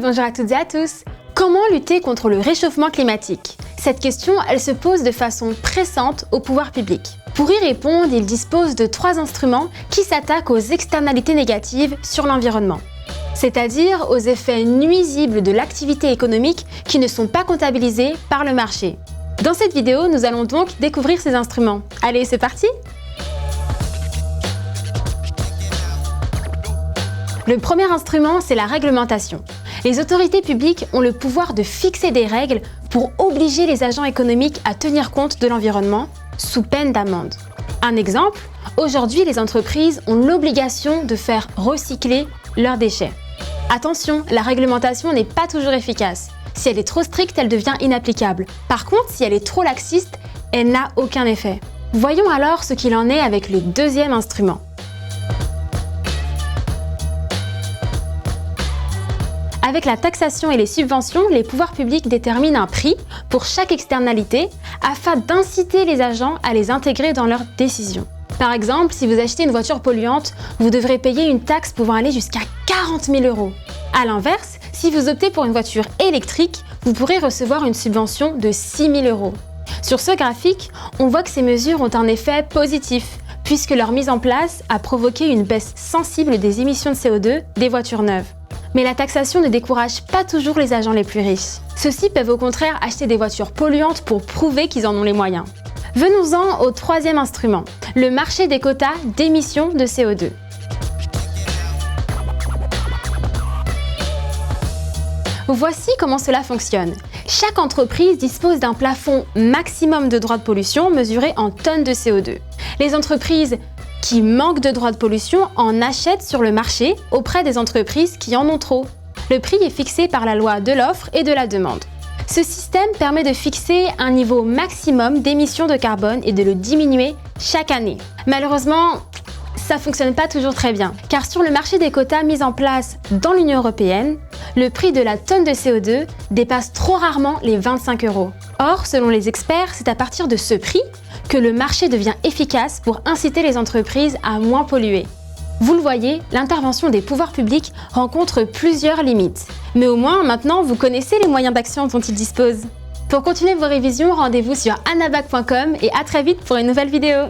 bonjour à toutes et à tous. Comment lutter contre le réchauffement climatique? Cette question, elle se pose de façon pressante au pouvoir public. Pour y répondre, il dispose de 3 instruments qui s'attaquent aux externalités négatives sur l'environnement, c'est-à-dire aux effets nuisibles de l'activité économique qui ne sont pas comptabilisés par le marché. Dans cette vidéo, nous allons donc découvrir ces instruments. Allez, c'est parti! Le premier instrument, c'est la réglementation. Les autorités publiques ont le pouvoir de fixer des règles pour obliger les agents économiques à tenir compte de l'environnement, sous peine d'amende. Un exemple, aujourd'hui les entreprises ont l'obligation de faire recycler leurs déchets. Attention, la réglementation n'est pas toujours efficace. Si elle est trop stricte, elle devient inapplicable. Par contre, si elle est trop laxiste, elle n'a aucun effet. Voyons alors ce qu'il en est avec le deuxième instrument. Avec la taxation et les subventions, les pouvoirs publics déterminent un prix pour chaque externalité afin d'inciter les agents à les intégrer dans leurs décisions. Par exemple, si vous achetez une voiture polluante, vous devrez payer une taxe pouvant aller jusqu'à 40 000 €. A l'inverse, si vous optez pour une voiture électrique, vous pourrez recevoir une subvention de 6 000 €. Sur ce graphique, on voit que ces mesures ont un effet positif, puisque leur mise en place a provoqué une baisse sensible des émissions de CO2 des voitures neuves. Mais la taxation ne décourage pas toujours les agents les plus riches. Ceux-ci peuvent au contraire acheter des voitures polluantes pour prouver qu'ils en ont les moyens. Venons-en au troisième instrument, le marché des quotas d'émissions de CO2. Voici comment cela fonctionne. Chaque entreprise dispose d'un plafond maximum de droits de pollution mesuré en tonnes de CO2. Les entreprises qui manquent de droits de pollution en achètent sur le marché auprès des entreprises qui en ont trop. Le prix est fixé par la loi de l'offre et de la demande. Ce système permet de fixer un niveau maximum d'émissions de carbone et de le diminuer chaque année. Malheureusement, ça ne fonctionne pas toujours très bien, car sur le marché des quotas mis en place dans l'Union européenne, le prix de la tonne de CO2 dépasse trop rarement les 25 €. Or, selon les experts, c'est à partir de ce prix que le marché devient efficace pour inciter les entreprises à moins polluer. Vous le voyez, l'intervention des pouvoirs publics rencontre plusieurs limites. Mais au moins, maintenant, vous connaissez les moyens d'action dont ils disposent. Pour continuer vos révisions, rendez-vous sur anabac.com et à très vite pour une nouvelle vidéo.